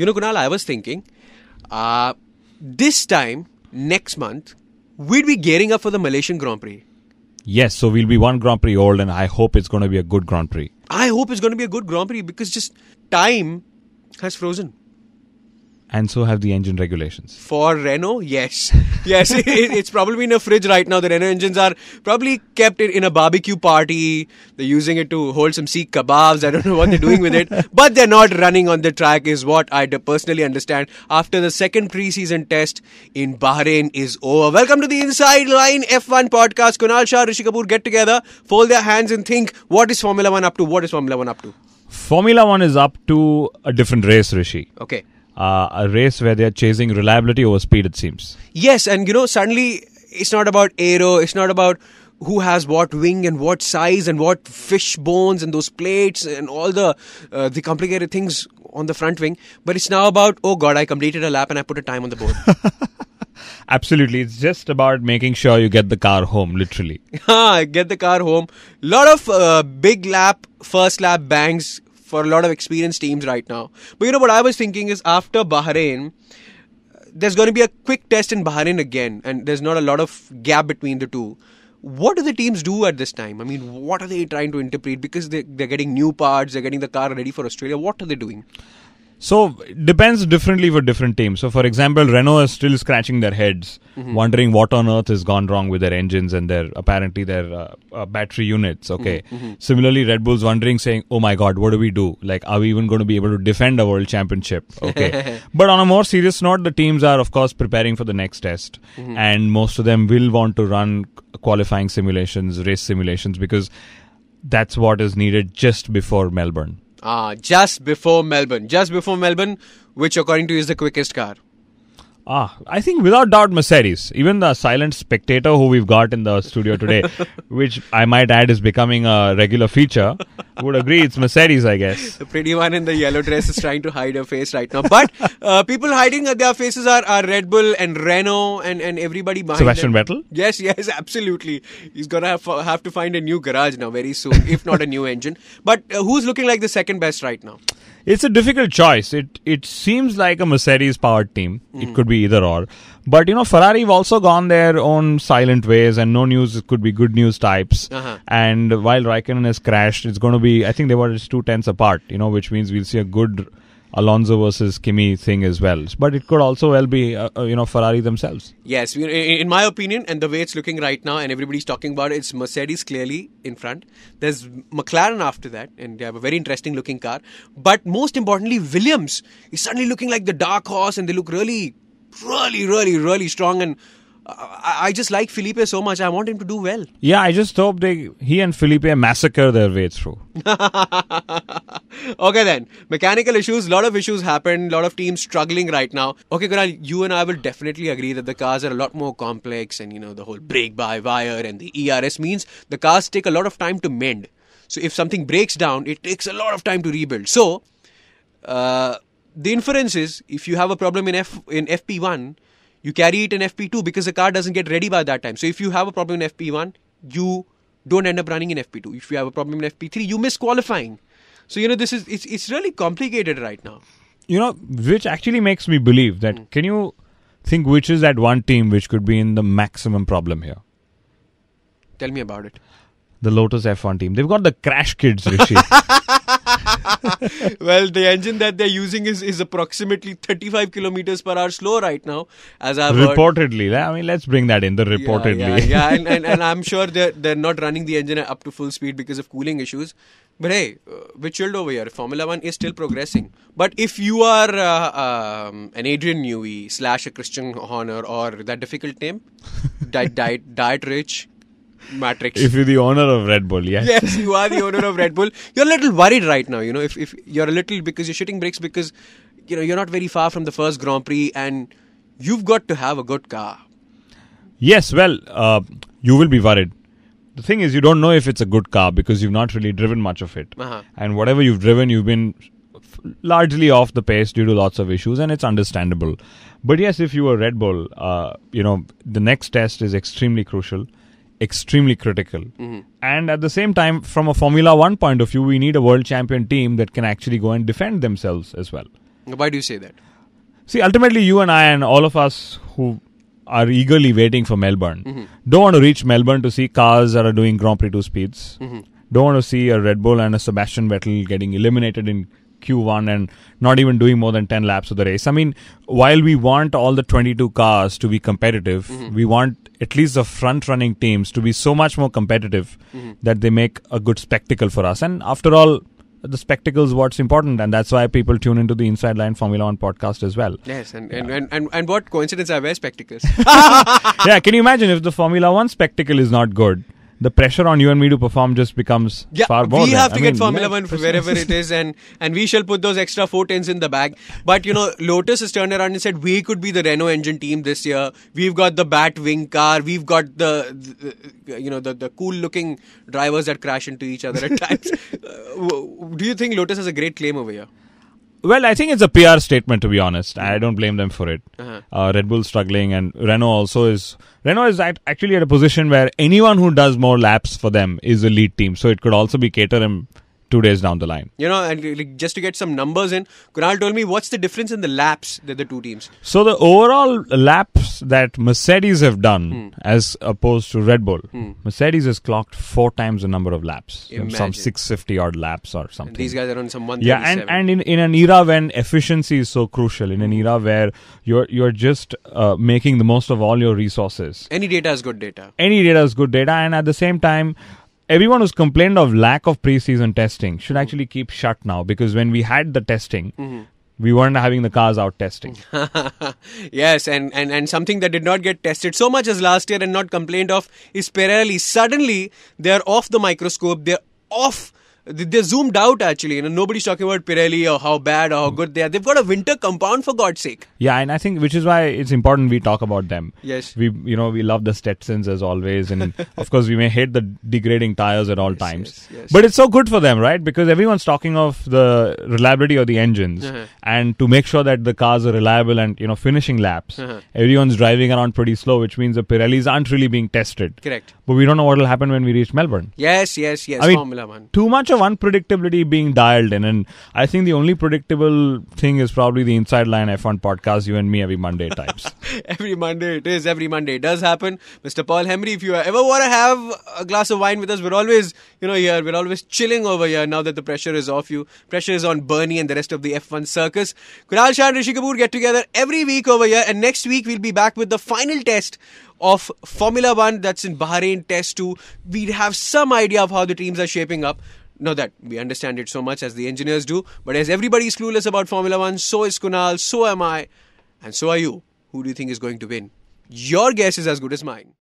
Kunal, I was thinking, this time, next month, we'd be gearing up for the Malaysian Grand Prix. Yes, so we'll be one Grand Prix old, and I hope it's going to be a good Grand Prix. I hope it's going to be a good Grand Prix because just time has frozen. And so have the engine regulations. For Renault, yes. Yes, it's probably in a fridge right now. The Renault engines are probably kept in a barbecue party. They're using it to hold some Sikh kebabs. I don't know what they're doing with it. But they're not running on the track is what I personally understand. After the second pre-season test in Bahrain is over. Welcome to the Inside Line F1 podcast. Kunal, Shah, Rishi, Kapoor get together, fold their hands and think, what is Formula 1 up to? What is Formula 1 up to? Formula 1 is up to a different race, Rishi. Okay. A race where they're chasing reliability over speed, it seems. Yes, and suddenly it's not about aero, it's not about who has what wing and what size and what fish bones and those plates and all the complicated things on the front wing, but it's now about, oh God, I completed a lap and I put a time on the board. Absolutely, it's just about making sure you get the car home, literally. Get the car home. Lot of big lap, first lap bangs for a lot of experienced teams right now. But what I was thinking is after Bahrain, there's going to be a quick test in Bahrain again, and there's not a lot of gap between the two. What do the teams do at this time? I mean, what are they trying to interpret? Because they're getting new parts, they're getting the car ready for Australia. What are they doing? So, it depends differently for different teams. So, for example, Renault is still scratching their heads, wondering what on earth has gone wrong with their engines and their battery units. Okay. Similarly, Red Bull's wondering, saying, oh my God, what do we do? Like, are we even going to be able to defend a world championship? Okay. But on a more serious note, the teams are, of course, preparing for the next test. And most of them will want to run qualifying simulations, race simulations, because that's what is needed just before Melbourne. Just before Melbourne. Just before Melbourne, which according to you is the quickest car? I think without doubt Mercedes. Even the silent spectator who we've got in the studio today, which I might add is becoming a regular feature, would agree it's Mercedes, I guess. The pretty one in the yellow dress is trying to hide her face right now. But people hiding their faces are Red Bull and Renault and everybody behind Sebastian them. Vettel? Yes, absolutely. He's going to have to find a new garage now very soon, if not a new engine. But who's looking like the second best right now? It's a difficult choice. It seems like a Mercedes-powered team. It could be either or. But, Ferrari have also gone their own silent ways, and no news could be good news types. And while Raikkonen has crashed, it's going to be, I think they were just 2/10 apart, which means we'll see a good Alonso versus Kimi thing as well. But it could also well be, Ferrari themselves. Yes, in my opinion, and the way it's looking right now, and everybody's talking about it, it's Mercedes clearly in front. There's McLaren after that, and they have a very interesting looking car. But most importantly, Williams is suddenly looking like the dark horse, and they look really, really, really, really strong. And I just like Felipe so much. I want him to do well. Yeah, I just hope he and Felipe massacre their way through. Okay then, mechanical issues, lot of issues happened, lot of teams struggling right now. Okay Kunal, you and I will definitely agree that the cars are a lot more complex, and the whole brake-by-wire and the ERS means the cars take a lot of time to mend. So if something breaks down, it takes a lot of time to rebuild. So the inference is, if you have a problem in FP1, you carry it in FP2 because the car doesn't get ready by that time. So if you have a problem in FP1, you don't end up running in FP2. If you have a problem in FP3, you miss qualifying. So, it's really complicated right now. Which actually makes me believe that, can you think which is that one team which could be in the maximum problem here? Tell me about it. The Lotus F1 team. They've got the crash kids, Rishi. Well, the engine that they're using is approximately 35 kilometers per hour slow right now, as I've reportedly. heard. I mean, let's bring that in, the reportedly. Yeah. And I'm sure they're not running the engine up to full speed because of cooling issues. But hey, we're chilled over here. Formula 1 is still progressing. But if you are an Adrian Newey / a Christian Horner or that difficult name, Diet Rich, Matrix. If you're the owner of Red Bull, yes. Yes, you are the owner of Red Bull. You're a little worried right now, if you're a little, because you're shitting bricks because, you're not very far from the first Grand Prix and you've got to have a good car. Yes, well, you will be worried. The thing is, you don't know if it's a good car because you've not really driven much of it. And whatever you've driven, you've been largely off the pace due to lots of issues, and it's understandable. But yes, if you were Red Bull, the next test is extremely crucial. Extremely critical. And at the same time, from a Formula 1 point of view, we need a world champion team that can actually go and defend themselves as well. Why do you say that? See, ultimately, you and I and all of us who are eagerly waiting for Melbourne don't want to reach Melbourne to see cars that are doing Grand Prix 2 speeds. Don't want to see a Red Bull and a Sebastian Vettel getting eliminated in Q1 and not even doing more than 10 laps of the race. I mean, while we want all the 22 cars to be competitive, we want at least the front-running teams to be so much more competitive that they make a good spectacle for us. And after all, the spectacle is what's important, and that's why people tune into the Inside Line Formula 1 podcast as well. Yes, and what coincidence I wear spectacles. Yeah, can you imagine if the Formula 1 spectacle is not good? The pressure on you and me to perform just becomes far more. We have to get Formula 1 wherever it is, and we shall put those extra 410s in the bag. But, Lotus has turned around and said, we could be the Renault engine team this year. We've got the Bat Wing car. We've got the cool-looking drivers that crash into each other at times. Do you think Lotus has a great claim over here? Well, I think it's a PR statement, to be honest. I don't blame them for it. Red Bull struggling, and Renault is actually at a position where anyone who does more laps for them is a lead team. So it could also be Caterham 2 days down the line. And just to get some numbers in, Kunal told me what's the difference in the laps that the two teams? So the overall laps that Mercedes have done as opposed to Red Bull, Mercedes has clocked 4 times the number of laps. Imagine. Some 650 odd laps or something. And these guys are on some 137. Yeah, and in an era when efficiency is so crucial, in an era where you're just making the most of all your resources. Any data is good data. And at the same time, everyone who's complained of lack of pre-season testing should actually keep shut now, because when we had the testing, we weren't having the cars out testing. Yes, and something that did not get tested so much as last year and not complained of is Pirelli. Suddenly, they're off the microscope. They're zoomed out, actually. Nobody's talking about Pirelli or how bad or how good they are. They've got a winter compound, for God's sake. Yeah, and I think which is why it's important we talk about them. Yes. We love the Stetsons as always, and of course we may hate the degrading tires at all times. Yes. But it's so good for them, right? Because everyone's talking of the reliability of the engines, and to make sure that the cars are reliable and finishing laps. Everyone's driving around pretty slow, which means the Pirellis aren't really being tested. Correct. But we don't know what will happen when we reach Melbourne. Yes. I mean, Formula 1. Too much of unpredictability being dialed in, and I think the only predictable thing is probably the Inside Line F1 podcast, you and me, every Monday at times. Every Monday it is. Every Monday it does happen. Mr. Paul Hemry, if you ever want to have a glass of wine with us, we're always, here. We're always chilling over here now that the pressure is off you. Pressure is on Bernie and the rest of the F1 circus. Kunal, Shah and Rishi Kapoor get together every week over here, and next week we'll be back with the final test of Formula 1, that's in Bahrain, Test 2. We'd have some idea of how the teams are shaping up. Not that we understand it so much as the engineers do, but as everybody's clueless about Formula 1, so is Kunal, so am I, and so are you. Who do you think is going to win? Your guess is as good as mine.